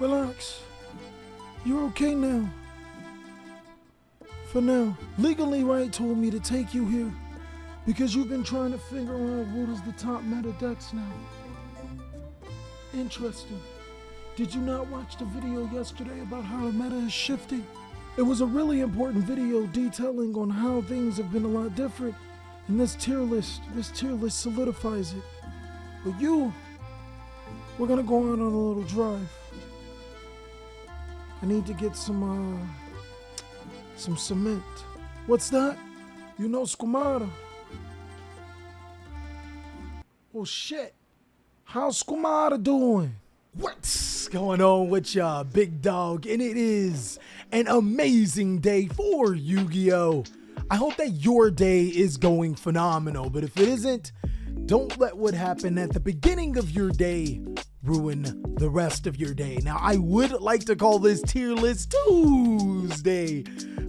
Relax. You're okay now. For now. Legally Right told me to take you here because you've been trying to figure out what is the top meta decks now. Interesting. Did you not watch the video yesterday about how the meta is shifting? It was a really important video detailing on how things have been a lot different, and this tier list solidifies it. But we're gonna go out on a little drive. I need to get some cement. What's that? You know Skumara. Oh shit. How's Skumara doing? What's going on with ya, big dog? And it is an amazing day for Yu-Gi-Oh! I hope that your day is going phenomenal, but if it isn't, don't let what happened at the beginning of your day ruin the rest of your day. Now, I would like to call this Tier List Tuesday,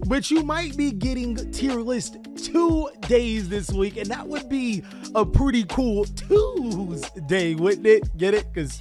but you might be getting Tier List 2 days this week, and that would be a pretty cool Tuesday, wouldn't it? Get it? Because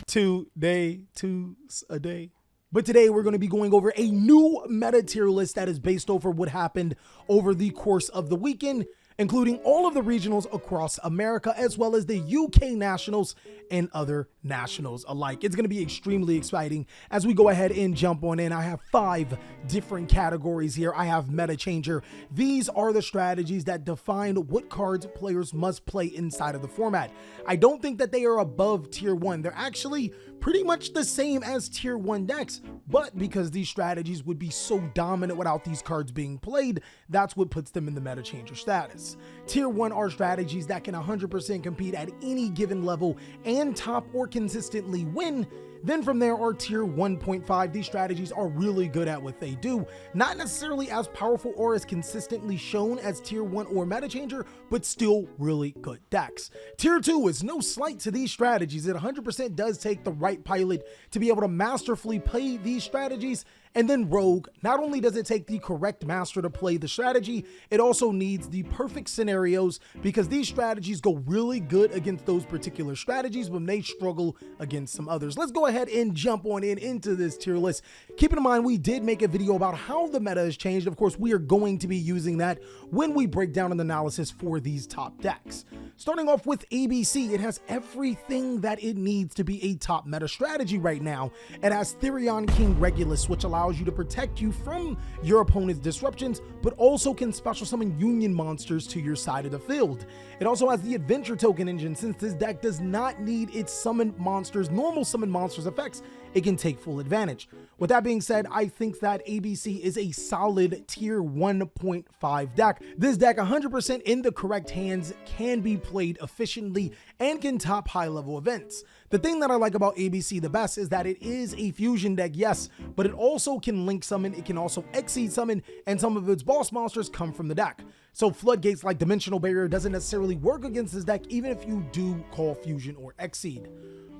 two's a day. But today we're going to be going over a new meta tier list that is based over what happened over the course of the weekend, including all of the regionals across America, as well as the UK nationals and other nationals alike. It's going to be extremely exciting as we go ahead and jump on in. I have 5 different categories here. I have Meta Changer. These are the strategies that define what cards players must play inside of the format. I don't think that they are above tier 1. They're actually pretty much the same as tier 1 decks, but because these strategies would be so dominant without these cards being played, that's what puts them in the Meta Changer status. Tier 1 are strategies that can 100% compete at any given level and top or consistently win. Then from there are tier 1.5. These strategies are really good at what they do. Not necessarily as powerful or as consistently shown as tier 1 or Meta Changer, but still really good decks. Tier 2 is no slight to these strategies. It 100% does take the right pilot to be able to masterfully play these strategies. And then Rogue, not only does it take the correct master to play the strategy, it also needs the perfect scenarios, because these strategies go really good against those particular strategies when they struggle against some others. Let's go ahead and jump on into this tier list. Keep in mind, we did make a video about how the meta has changed. Of course, we are going to be using that when we break down an analysis for these top decks. Starting off with ABC, it has everything that it needs to be a top meta strategy right now. It has Therion King Regulus, which allows you to protect you from your opponent's disruptions, but also can special summon Union monsters to your side of the field. It also has the Adventure Token Engine. Since this deck does not need its summoned monsters, normal summoned monsters effects, it can take full advantage. With that being said, I think that ABC is a solid tier 1.5 deck. This deck, 100% in the correct hands, can be played efficiently and can top high level events. The thing that I like about ABC the best is that it is a fusion deck, yes, but it also can link summon, it can also exceed summon, and some of its boss monsters come from the deck. So floodgates like Dimensional Barrier doesn't necessarily work against this deck, even if you do call fusion or exceed.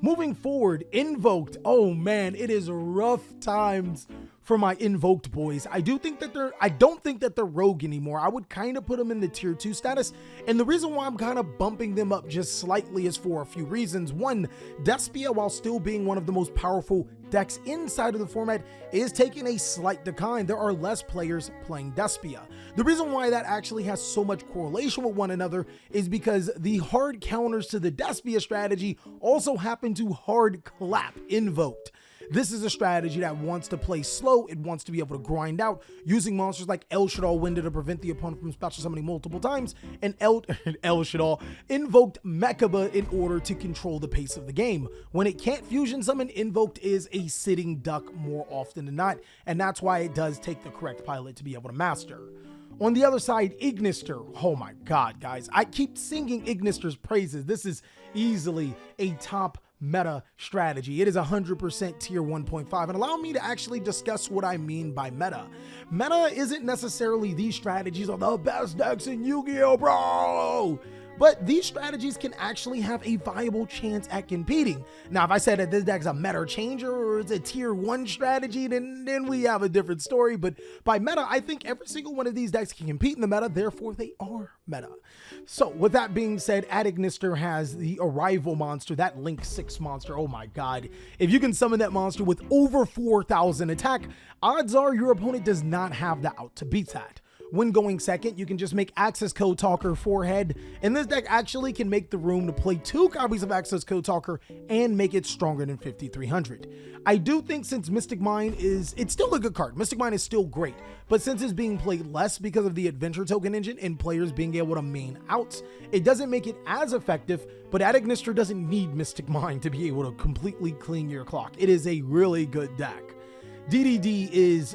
Moving forward, Invoked. Oh man, it is rough times for my Invoked boys. I don't think that they're rogue anymore. I would kind of put them in the tier 2 status. And the reason why I'm kind of bumping them up just slightly is for a few reasons. One, Despia, while still being one of the most powerful decks inside of the format, is taking a slight decline. There are less players playing Despia. The reason why that actually has so much correlation with one another is because the hard counters to the Despia strategy also happen to hard clap Invoked. This is a strategy that wants to play slow. It wants to be able to grind out using monsters like El Shaddai Window to prevent the opponent from special summoning multiple times, and El Shaddai invoked MECHABA in order to control the pace of the game. When it can't fusion summon, Invoked is a sitting duck more often than not, and that's why it does take the correct pilot to be able to master. On the other side, Ignister. Oh my god, guys. I keep singing Ignister's praises. This is easily a top meta strategy. It is 100% tier 1.5, and allow me to actually discuss what I mean by meta. Meta isn't necessarily these strategies are the best decks in Yu-Gi-Oh, bro! but these strategies can actually have a viable chance at competing. Now, if I said that this deck's a meta changer or it's a tier 1 strategy, then we have a different story. But by meta, I think every single one of these decks can compete in the meta, therefore they are meta. So with that being said, ACCESSCODE has the Arrival monster, that Link 6 monster. Oh my god. If you can summon that monster with over 4,000 attack, odds are your opponent does not have the out to beat that. When going second, you can just make ACCESSCODE Talker 4-head, and this deck actually can make the room to play 2 copies of ACCESSCODE Talker and make it stronger than 5,300. I do think since Mystic Mine it's still a good card. Mystic Mine is still great, but since it's being played less because of the adventure token engine and players being able to main outs, it doesn't make it as effective, but ACCESSCODE doesn't need Mystic Mine to be able to completely clean your clock. It is a really good deck. DDD is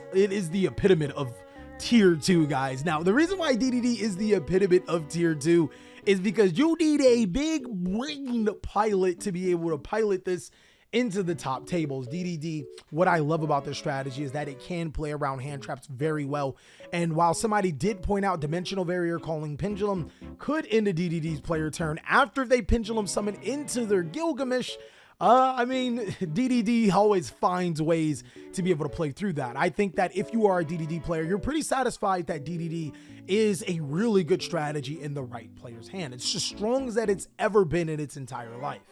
the epitome of tier 2, guys. Now, the reason why DDD is the epitome of tier 2 is because you need a big brain pilot to be able to pilot this into the top tables. DDD, what I love about this strategy is that it can play around hand traps very well. And while somebody did point out Dimensional Barrier Calling Pendulum could end a DDD's player turn after they Pendulum summon into their Gilgamesh, I mean, DDD always finds ways to be able to play through that. I think that if you are a DDD player, you're pretty satisfied that DDD is a really good strategy in the right player's hand. It's as strong as that it's ever been in its entire life.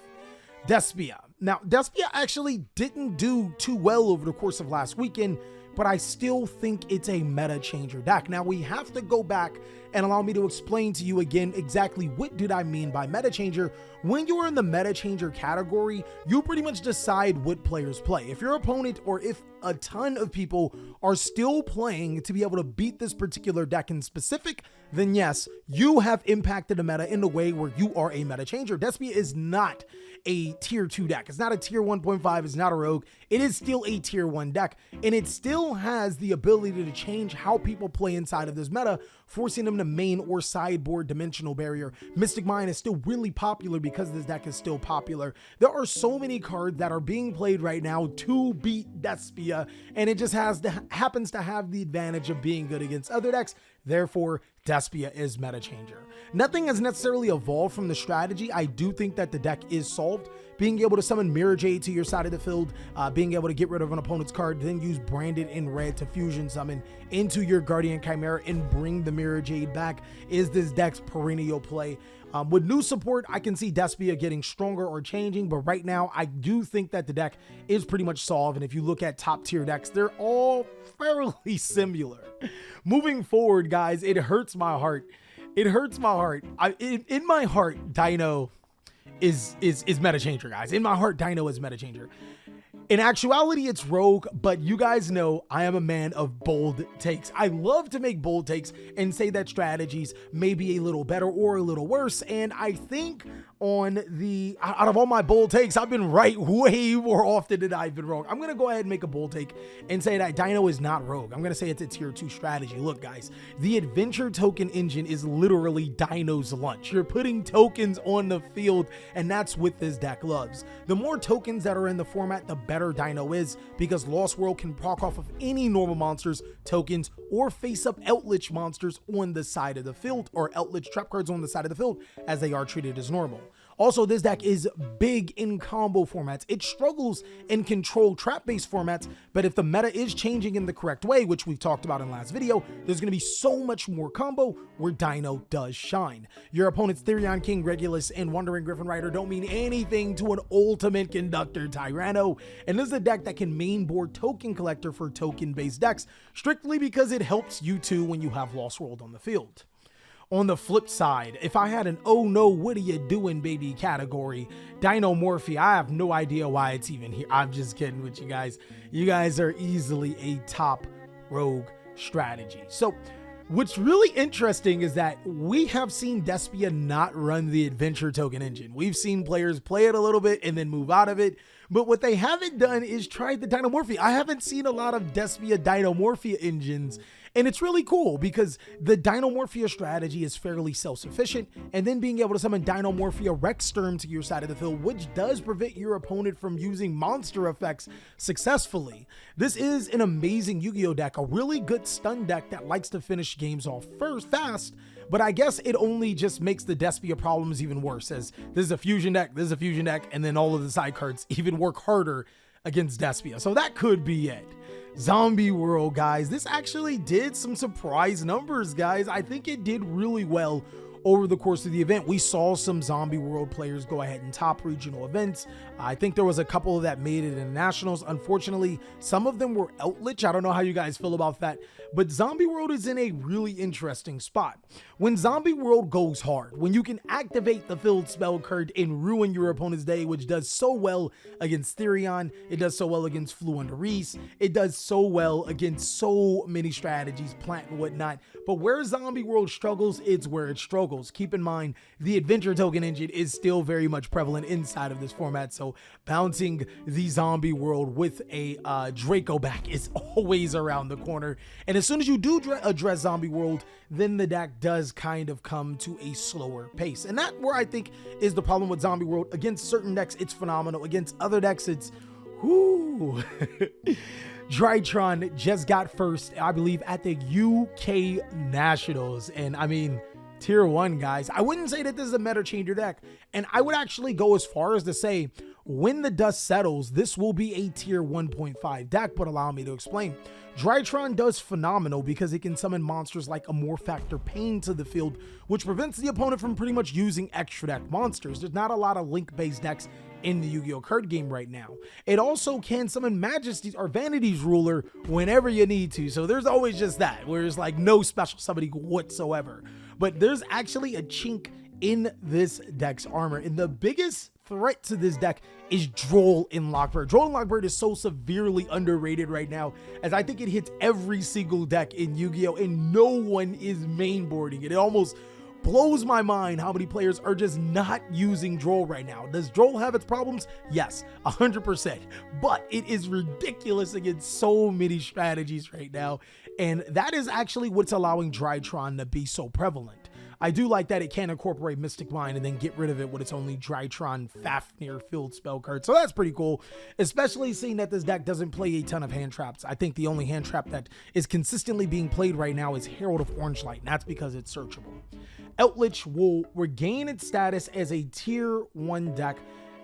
Despia. Now, Despia actually didn't do too well over the course of last weekend, but I still think it's a meta changer deck. Now, we have to go back and allow me to explain to you again exactly what did I mean by meta changer. When you're in the meta changer category, you pretty much decide what players play. If your opponent or if a ton of people are still playing to be able to beat this particular deck in specific, then yes, you have impacted the meta in a way where you are a meta changer. Despia is not a tier 2 deck. It's not a tier 1.5. It's not a rogue. It is still a tier 1 deck, and it still has the ability to change how people play inside of this meta, forcing them to main or sideboard Dimensional Barrier. Mystic Mine is still really popular because this deck is still popular. There are so many cards that are being played right now to beat Despia, and it just happens to have the advantage of being good against other decks. Therefore, Despia is meta changer. Nothing has necessarily evolved from the strategy. I do think that the deck is solved. Being able to summon Mirror Jade to your side of the field, being able to get rid of an opponent's card, then use Branded in red to fusion summon into your Guardian Chimera and bring the Mirror Jade back is this deck's perennial play. With new support, I can see Despia getting stronger or changing, but right now I do think that the deck is pretty much solved. And if you look at top tier decks, they're all fairly similar. Moving forward, guys, it hurts my heart. It hurts my heart. In my heart, Dino is meta changer, guys. In my heart, Dino is meta changer. In actuality, it's rogue, but you guys know I am a man of bold takes. I love to make bold takes and say that strategies may be a little better or a little worse. And I think out of all my bold takes, I've been right way more often than I've been wrong. I'm going to go ahead and make a bold take and say that Dino is not rogue. I'm going to say it's a tier 2 strategy. Look, guys, the adventure token engine is literally Dino's lunch. You're putting tokens on the field, and that's what this deck loves. The more tokens that are in the format, the better Dino is, because Lost World can proc off of any normal monsters, tokens, or face up Eldritch monsters on the side of the field, or Eldritch trap cards on the side of the field, as they are treated as normal. Also, this deck is big in combo formats. It struggles in control trap-based formats, but if the meta is changing in the correct way, which we've talked about in the last video, there's going to be so much more combo where Dino does shine. Your opponent's Therion King, Regulus, and Wandering Griffin Rider don't mean anything to an Ultimate Conductor Tyranno, and this is a deck that can mainboard Token Collector for token-based decks, strictly because it helps you too when you have Lost World on the field. On the flip side, if I had an "oh no, what are you doing, baby" category, DINOMORPHIA, I have no idea why it's even here. I'm just kidding with you guys. You guys are easily a top rogue strategy. So what's really interesting is that we have seen Despia not run the adventure token engine. We've seen players play it a little bit and then move out of it. But what they haven't done is tried the DINOMORPHIA. I haven't seen a lot of Despia DINOMORPHIA engines. And it's really cool because the DINOMORPHIA strategy is fairly self-sufficient, and then being able to summon DINOMORPHIA REXTERM to your side of the field, which does prevent your opponent from using monster effects successfully. This is an amazing Yu-Gi-Oh deck, a really good stun deck that likes to finish games off fast, but I guess it only just makes the Despia problems even worse, as this is a fusion deck, and then all of the side cards even work harder against Despia. So that could be it. Zombie World, guys. This actually did some surprise numbers, guys. I think it did really well over the course of the event. We saw some Zombie World players go ahead and top regional events. I think there was a couple that made it in nationals. Unfortunately, some of them were outlich. I don't know how you guys feel about that, but Zombie World is in a really interesting spot. When Zombie World goes hard, when you can activate the filled spell card and ruin your opponent's day, which does so well against Therion, it does so well against Fluendereese, it does so well against so many strategies, plant and whatnot. But where Zombie World struggles, it's where it struggles. Keep in mind, the adventure token engine is still very much prevalent inside of this format, so bouncing the Zombie World with a Draco back is always around the corner. And as soon as you do address Zombie World, then the deck does kind of come to a slower pace. And that where I think is the problem with Zombie World. Against certain decks, it's phenomenal. Against other decks, it's whoo. Drytron just got first, I believe, at the UK Nationals. And I mean, tier 1, guys. I wouldn't say that this is a meta changer deck, and I would actually go as far as to say when the dust settles, this will be a tier 1.5 deck, but allow me to explain. Drytron does phenomenal because it can summon monsters like Amor Factor Pain to the field, which prevents the opponent from pretty much using extra deck monsters. There's not a lot of link-based decks in the Yu-Gi-Oh card game right now. It also can summon Majesty's or Vanity's Ruler whenever you need to, so there's always just that, where there's like no special summoning whatsoever. But there's actually a chink in this deck's armor, and the biggest threat to this deck is Droll in Lockbird. Droll in Lockbird is so severely underrated right now, as I think it hits every single deck in Yu-Gi-Oh, and no one is mainboarding it. It almost blows my mind how many players are just not using Droll right now. Does Droll have its problems? Yes, 100%. But it is ridiculous against so many strategies right now. And that is actually what's allowing Drytron to be so prevalent. I do like that it can incorporate Mystic Mind and then get rid of it with its only Drytron Fafnir filled spell card. So that's pretty cool, especially seeing that this deck doesn't play a ton of hand traps. I think the only hand trap that is consistently being played right now is Herald of Orange Light, and that's because it's searchable. Outlich will regain its status as a tier 1 deck.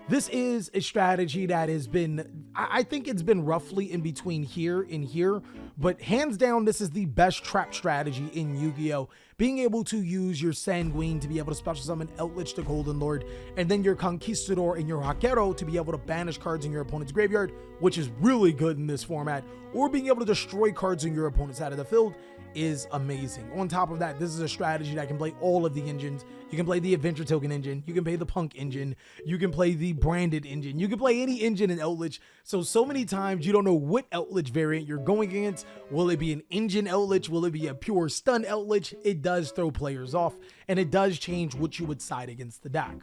This is a strategy that has been, I think it's been roughly in between here and here, but hands down, this is the best trap strategy in Yu-Gi-Oh! Being able to use your Sanguine to be able to special summon Outlich the Golden Lord, and then your Conquistador and your Hakero to be able to banish cards in your opponent's graveyard, which is really good in this format, or being able to destroy cards in your opponent's side of the field is amazing. On top of that, this is a strategy that can play all of the engines. You can play the Adventure Token engine, you can play the Punk engine, you can play the Branded engine, you can play any engine in Outlich. So many times you don't know what Outlich variant you're going against. Will it be an engine Outlich? Will it be a pure stun Outlich? It does throw players off, and it does change what you would side against the deck.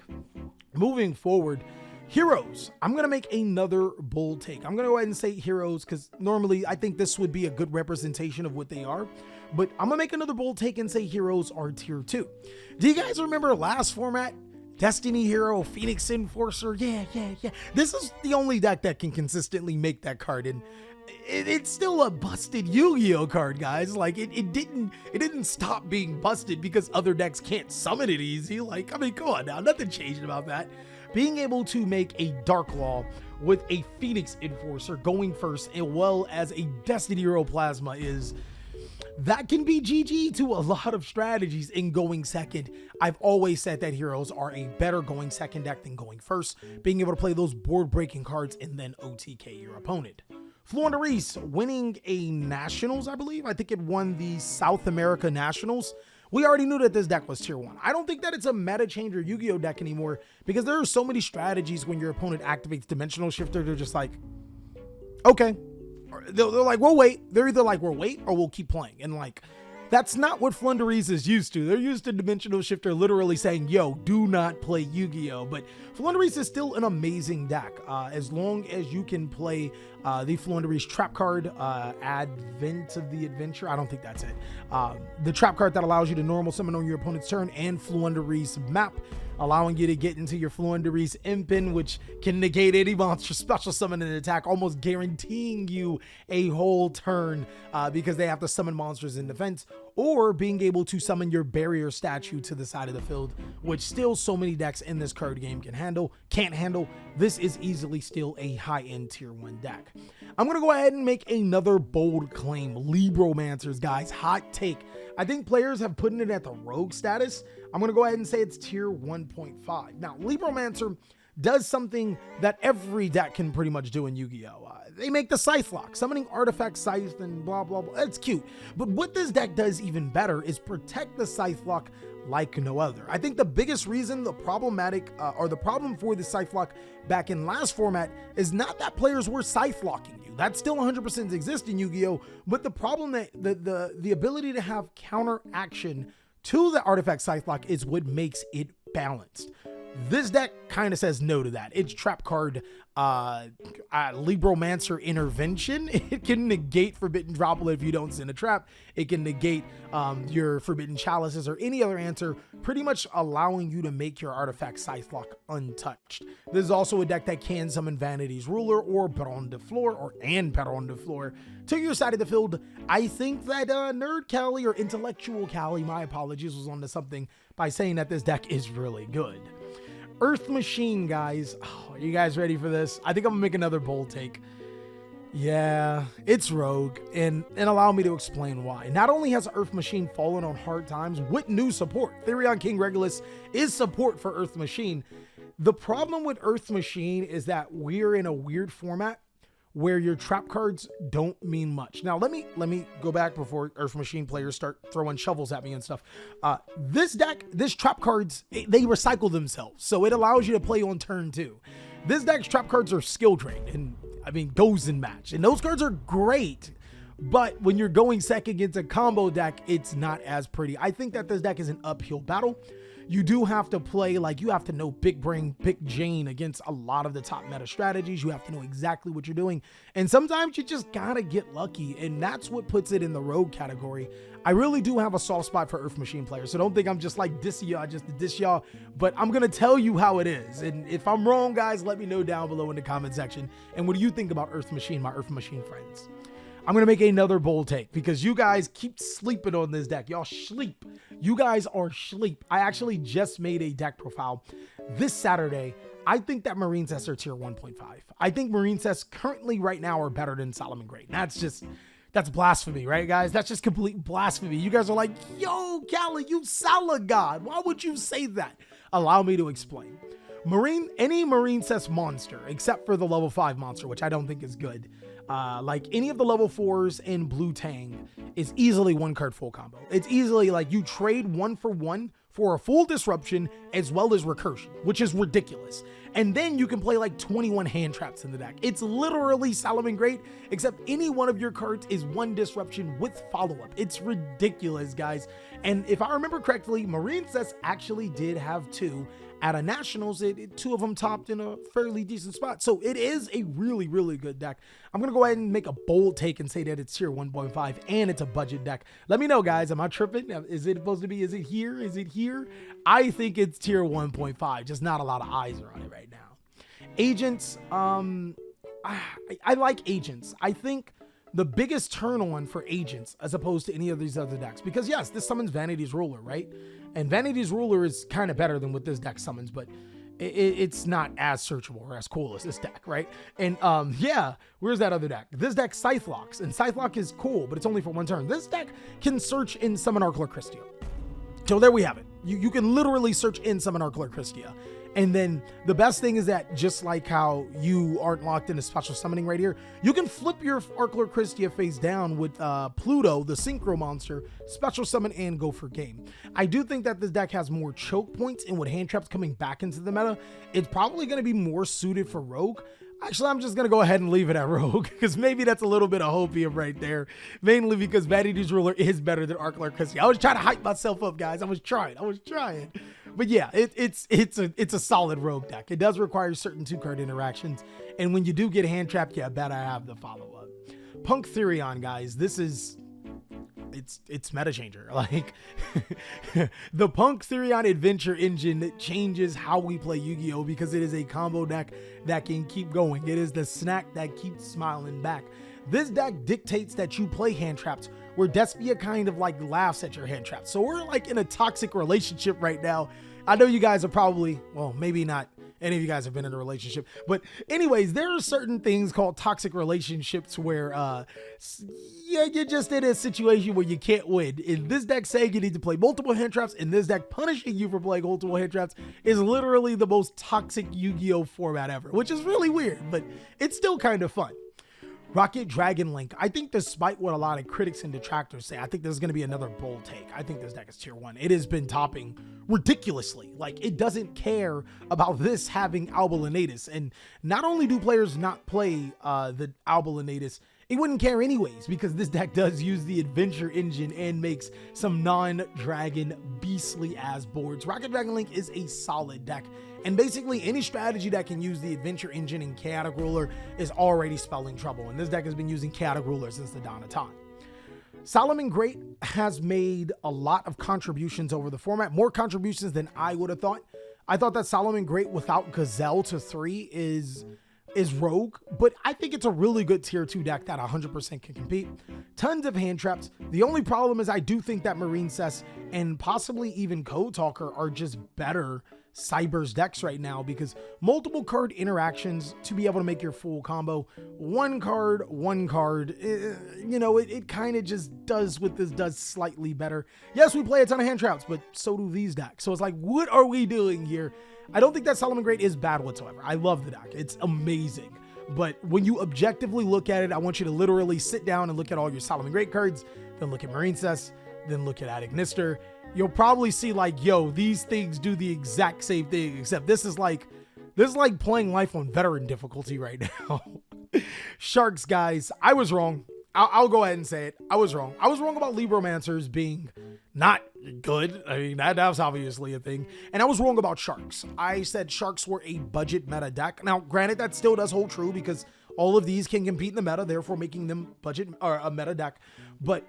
Moving forward, Heroes. I'm going to make another bold take. I'm going to go ahead and say Heroes because normally I think this would be a good representation of what they are. But I'm going to make another bold take and say Heroes are tier 2. Do you guys remember last format? Destiny Hero, Phoenix Enforcer. Yeah. This is the only deck that can consistently make that card. And it's still a busted Yu-Gi-Oh card, guys. Like it didn't stop being busted because other decks can't summon it easy. Like, I mean, come on now. Nothing changed about that. Being able to make a Dark Law with a Phoenix Enforcer going first, as well as a Destiny Hero Plasma, that can be GG to a lot of strategies in going second. I've always said that Heroes are a better going second deck than going first, being able to play those board breaking cards and then OTK your opponent. Fluendereese winning a Nationals, I believe. I think it won the South America Nationals. We already knew that this deck was tier 1. I don't think that it's a meta changer Yu-Gi-Oh deck anymore because there are so many strategies when your opponent activates Dimensional Shifter. They're just like, okay. They're like, we'll wait. They're either like, we'll wait or we'll keep playing. And like, that's not what Fluendereese is used to. They're used to Dimensional Shifter literally saying, yo, do not play Yu-Gi-Oh! But Fluendereese is still an amazing deck. As long as you can play the Fluendereese trap card, Advent of the Adventure. I don't think that's it. The trap card that allows you to normal summon on your opponent's turn, and Fluendereese map, allowing you to get into your Fluendereese Impin, which can negate any monster special summon and attack, almost guaranteeing you a whole turn because they have to summon monsters in defense. or being able to summon your barrier statue to the side of the field, which still so many decks in this card game can't handle. This is easily still a high-end tier 1 deck. I'm gonna go ahead and make another bold claim. LIBROMANCERs, guys, hot take. I think players have put it at the rogue status. I'm gonna go ahead and say it's tier 1.5. Now, LIBROMANCER does something that every deck can pretty much do in Yu-Gi-Oh! They make the Scythe lock, summoning artifact Scythe and blah, blah, blah. It's cute. But what this deck does even better is protect the Scythe lock like no other. I think the biggest reason the problem for the Scythe lock back in last format is not that players were Scythe locking you. That still 100% exists in Yu-Gi-Oh! But the problem that the ability to have counter action to the artifact Scythe lock is what makes it balanced. This deck kind of says no to that. Its trap card, LIBROMANCER Intervention. It can negate Forbidden Droplet if you don't send a trap. It can negate your Forbidden Chalices or any other answer, pretty much allowing you to make your artifact Scythe lock untouched. This is also a deck that can summon Vanity's Ruler or Baron de Fleur Baron de Fleur to your side of the field. I think that Nerd Cali or Intellectual Cali, my apologies, was onto something by saying that this deck is really good. Earth Machine, guys. Oh, are you guys ready for this? I think I'm gonna make another bold take. Yeah, it's rogue, and allow me to explain why. Not only has Earth Machine fallen on hard times with new support, Therion King Regulus is support for Earth Machine. The problem with Earth Machine is that we're in a weird format where your trap cards don't mean much. Now, let me go back before Earth Machine players start throwing shovels at me and stuff. This deck, this trap cards, they recycle themselves, so it allows you to play on turn 2. This deck's trap cards are skill drained, and I mean GOZEN match, and those cards are great. But when you're going second against a combo deck, it's not as pretty. I think that this deck is an uphill battle. You do have to play, like, you have to know Big Brain, Pick Jane against a lot of the top meta strategies. You have to know exactly what you're doing. And sometimes you just gotta get lucky. And that's what puts it in the rogue category. I really do have a soft spot for Earth Machine players. So don't think I'm just like dissing y'all just to diss y'all. But I'm gonna tell you how it is. And if I'm wrong, guys, let me know down below in the comment section. And what do you think about Earth Machine, my Earth Machine friends? I'm going to make another bold take because you guys keep sleeping on this deck. Y'all sleep. You guys are sleep. I actually just made a deck profile this Saturday. I think that Marine Cess are tier 1.5. I think Marine Cess currently right now are better than Solomon Great. That's blasphemy, right, guys? That's just complete blasphemy. You guys are like, yo, Cali, you Sala God. Why would you say that? Allow me to explain. Any Marine Cess monster, except for the level 5 monster, which I don't think is good, like any of the level 4s in Blue Tang is easily one card full combo. It's easily like you trade 1-for-1 for a full disruption as well as recursion, which is ridiculous. And then you can play like 21 hand traps in the deck. It's literally Solomon Great, except any one of your cards is one disruption with follow-up. It's ridiculous, guys. And if I remember correctly, Marine Cess actually did have 2 at a Nationals. 2 of them topped in a fairly decent spot. So it is a really, really good deck. I'm going to go ahead and make a bold take and say that it's tier 1.5 and it's a budget deck. Let me know, guys. Am I tripping? Is it supposed to be? Is it here? Is it here? I think it's tier 1.5. Just not a lot of eyes are on it right now. Agents. I like Agents. I think the biggest turn on for Agents as opposed to any of these other decks, because yes, this summons Vanity's Ruler, right? And Vanity's Ruler is kind of better than what this deck summons, but it's not as searchable or as cool as this deck, right? And yeah, where's that other deck? This deck Scythe locks, and Scythe lock is cool, but it's only for 1 turn. This deck can search in summon ARCHLORD KRISTYA. So there we have it. You can literally search in summon ARCHLORD KRISTYA. And then the best thing is that just like how you aren't locked into special summoning right here, you can flip your ARCHLORD KRISTYA face down with Pluto, the Synchro monster, special summon and go for game. I do think that this deck has more choke points, and with hand traps coming back into the meta, it's probably going to be more suited for Rogue. Actually, I'm just going to go ahead and leave it at Rogue because maybe that's a little bit of hopium right there. Mainly because Vanity's Ruler is better than ARCHLORD KRISTYA. I was trying to hype myself up, guys. I was trying. But yeah, it's a solid Rogue deck. It does require certain 2-card interactions. And when you do get hand trapped, yeah, better have the follow-up. Punk Therion, guys. This is... It's meta changer. Like the Punk Therion adventure engine that changes how we play Yu-Gi-Oh! Because it is a combo deck that can keep going. It is the snack that keeps smiling back. This deck dictates that you play hand traps where Despia kind of like laughs at your hand traps. So we're like in a toxic relationship right now. I know you guys are probably, well, maybe not any of you guys have been in a relationship, but anyways, there are certain things called toxic relationships where, yeah, you're just in a situation where you can't win. In this deck saying you need to play multiple hand traps, in this deck punishing you for playing multiple hand traps is literally the most toxic Yu-Gi-Oh format ever, which is really weird, but it's still kind of fun. Rocket Dragon Link. I think despite what a lot of critics and detractors say, I think there's going to be another bold take. I think this deck is tier 1. It has been topping ridiculously. Like, it doesn't care about this having Albulinatus. And not only do players not play the Albulinatus, it wouldn't care anyways, because this deck does use the adventure engine and makes some non-dragon beastly ass boards. Rocket Dragon Link is a solid deck, and basically any strategy that can use the adventure engine and chaotic ruler is already spelling trouble, and this deck has been using chaotic ruler since the dawn of time. Solomon Great has made a lot of contributions over the format, more contributions than I would have thought. I thought that Solomon Great without Gazelle to 3 is rogue, but I think it's a really good tier 2 deck that 100% can compete. Tons of hand traps. The only problem is I do think that Marine Cess and possibly even Code Talker are just better Cyber's decks right now, because multiple card interactions to be able to make your full combo. One card, you know, it kind of just does what this does slightly better. Yes, we play a ton of hand traps, but so do these decks. So it's like, what are we doing here? I don't think that Solomon Great is bad whatsoever. I love the deck. It's amazing. But when you objectively look at it, I want you to literally sit down and look at all your Solomon Great cards, then look at Marine Cess, then look at Agnister. You'll probably see like, yo, these things do the exact same thing, except this is like playing life on veteran difficulty right now. Sharks, guys, I was wrong. I'll go ahead and say it. I was wrong. I was wrong about Libromancers being not good. I mean, that's obviously a thing. And I was wrong about Sharks. I said Sharks were a budget meta deck. Now, granted, that still does hold true because all of these can compete in the meta, therefore making them budget or a meta deck. But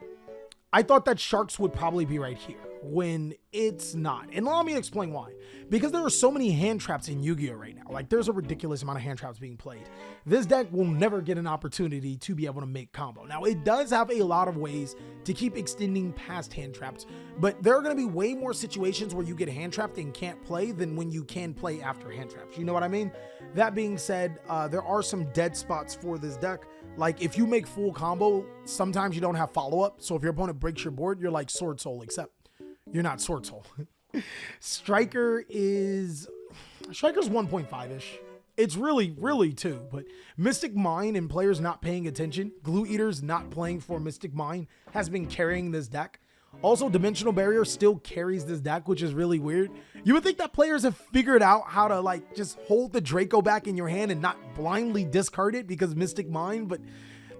I thought that Sharks would probably be right here when it's not. And allow me to explain why. Because there are so many hand traps in Yu-Gi-Oh right now. Like, there's a ridiculous amount of hand traps being played. This deck will never get an opportunity to be able to make combo. Now, it does have a lot of ways to keep extending past hand traps, but there are going to be way more situations where you get hand trapped and can't play than when you can play after hand traps. You know what I mean? That being said, there are some dead spots for this deck. Like, if you make full combo, sometimes you don't have follow-up. So if your opponent breaks your board, you're like Sword Soul, except you're not Sword Soul. Striker's 1.5-ish. It's really, really 2, but Mystic Mine and players not paying attention, Glue Eaters not playing for Mystic Mine has been carrying this deck. Also, Dimensional Barrier still carries this deck, which is really weird. You would think that players have figured out how to like just hold the Draco back in your hand and not blindly discard it because Mystic Mine, but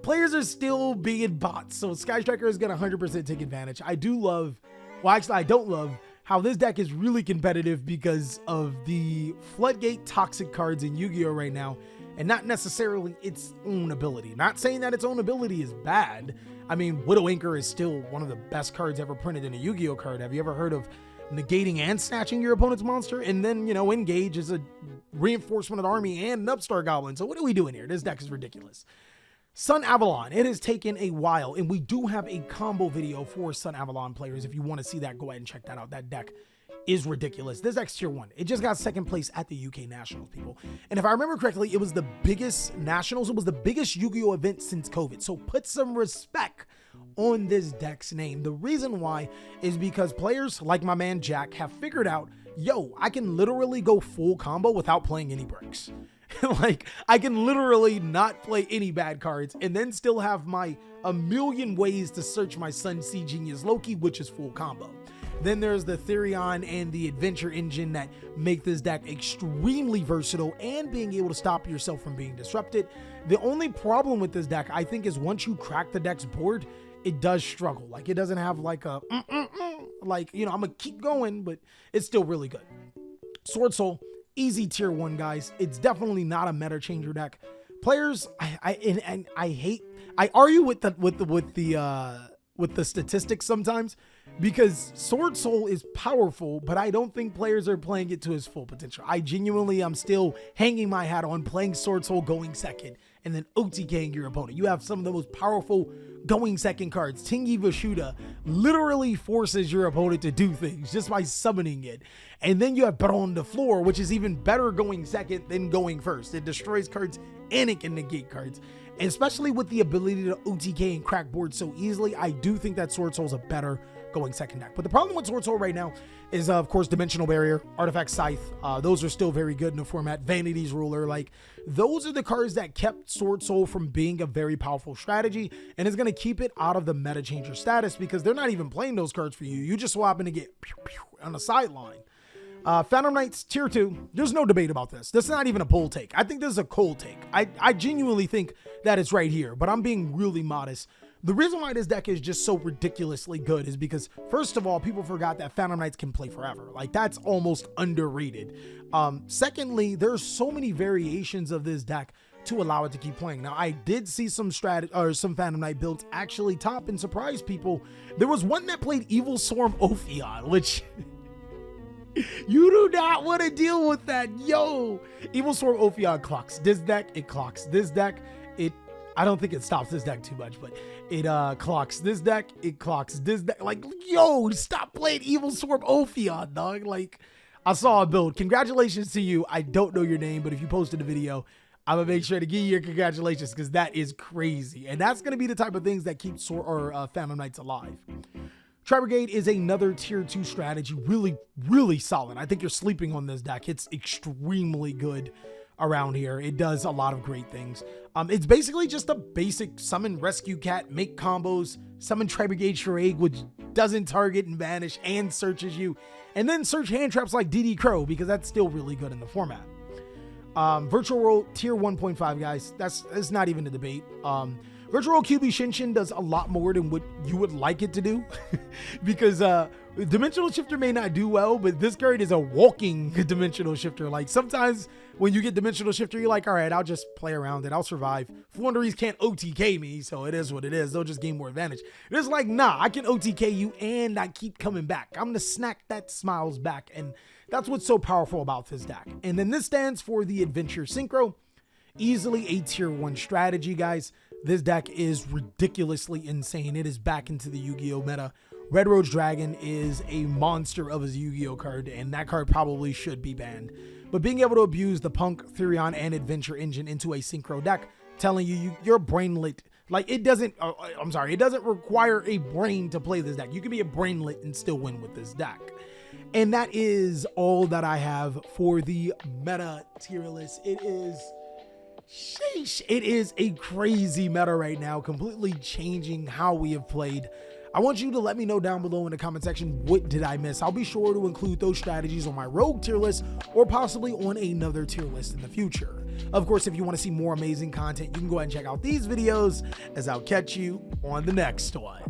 players are still being bots. So Sky Striker is going to 100% take advantage. I do love, well, actually, I don't love how this deck is really competitive because of the Floodgate toxic cards in Yu-Gi-Oh right now, and not necessarily its own ability. Not saying that its own ability is bad. I mean, Widow Anchor is still one of the best cards ever printed in a Yu-Gi-Oh card. Have you ever heard of negating and snatching your opponent's monster? And then, you know, Engage is a reinforcement of the army and an Upstart Goblin. So what are we doing here? This deck is ridiculous. Sun Avalon, it has taken a while, and we do have a combo video for Sun Avalon players. If you want to see that, go ahead and check that out. That deck is ridiculous. This deck's tier 1. It just got second place at the UK Nationals, people. And if I remember correctly, it was the biggest Nationals. It was the biggest Yu-Gi-Oh event since COVID. So put some respect on this deck's name. The reason why is because players like my man Jack have figured out, yo, I can literally go full combo without playing any breaks. Like, I can literally not play any bad cards and then still have my a million ways to search my Sun Sea Genius Loki, which is full combo. Then there's the Therion and the Adventure Engine that make this deck extremely versatile and being able to stop yourself from being disrupted. The only problem with this deck, I think, is once you crack the deck's board, it does struggle. Like, it doesn't have like a, like, you know, I'm gonna keep going, but it's still really good. Sword Soul, easy tier 1, guys. It's definitely not a meta changer deck. Players, I argue with the statistics sometimes, because Sword Soul is powerful, but I don't think players are playing it to its full potential. I genuinely, I'm still hanging my hat on playing Sword Soul going second and then OTKing your opponent. You have some of the most powerful going second cards. Tingy Vashuda literally forces your opponent to do things just by summoning it. And then you have Baron de Fleur, which is even better going second than going first. It destroys cards and it can negate cards. And especially with the ability to OTK and crack boards so easily, I do think that Sword Soul is a better going second deck. But the problem with Sword Soul right now is, of course, Dimensional Barrier, Artifact Scythe. Those are still very good in the format. Vanity's Ruler. Like, those are the cards that kept Sword Soul from being a very powerful strategy, and is going to keep it out of the meta changer status because they're not even playing those cards for you. You just so happen to get pew, pew on the sideline. Phantom Knights tier 2, there's no debate about this. This is not even a poll take. I think this is a cold take. I genuinely think that it's right here, but I'm being really modest. The reason why this deck is just so ridiculously good is because, first of all, people forgot that Phantom Knights can play forever. Like, that's almost underrated. Secondly, there's so many variations of this deck to allow it to keep playing. Now, I did see some some Phantom Knight builds actually top and surprise people. There was one that played EVILSWARM Ophion, which you do not want to deal with that. Yo, EVILSWARM Ophion clocks this deck. It clocks this deck. I don't think it stops this deck too much, but it clocks this deck. It clocks this deck. Like, yo, stop playing EVILSWARM Ophion, dog. Like, I saw a build. Congratulations to you. I don't know your name, but if you posted a video, I'm gonna make sure to give you your congratulations because that is crazy. And that's gonna be the type of things that keep Phantom Knights alive. Tri-Brigade is another tier 2 strategy. Really, really solid. I think you're sleeping on this deck. It's extremely good around here. It does a lot of great things. It's basically just a basic summon Rescue Cat, make combos, summon Tri-Brigade Charade, which doesn't target and vanish and searches you, and then search hand traps like DD Crow because that's still really good in the format. Virtual World tier 1.5, guys. That's not even a debate. Virtual World QB Shinshin does a lot more than what you would like it to do because Dimensional Shifter may not do well, but this card is a walking Dimensional Shifter. Like, sometimes when you get Dimensional Shifter, you're like, all right, I'll just play around it. I'll survive. Flunderies can't OTK me, so it is what it is. They'll just gain more advantage. It's like, nah, I can OTK you and I keep coming back. I'm going to snack that smiles back, and that's what's so powerful about this deck. And then this stands for the Adventure Synchro. Easily a tier 1 strategy, guys. This deck is ridiculously insane. It is back into the Yu-Gi-Oh meta. Red Roach Dragon is a monster of a Yu-Gi-Oh card, and that card probably should be banned. But being able to abuse the Punk, Therion, and Adventure engine into a synchro deck, telling you you're brainlit. Like, it doesn't, it doesn't require a brain to play this deck. You can be a brainlet and still win with this deck. And that is all that I have for the meta tier list. It is... sheesh, it is a crazy meta right now, completely changing how we have played. I want you to let me know down below in the comment section, what did I miss? I'll be sure to include those strategies on my Rogue tier list or possibly on another tier list in the future. Of course, if you want to see more amazing content, you can go ahead and check out these videos, as I'll catch you on the next one.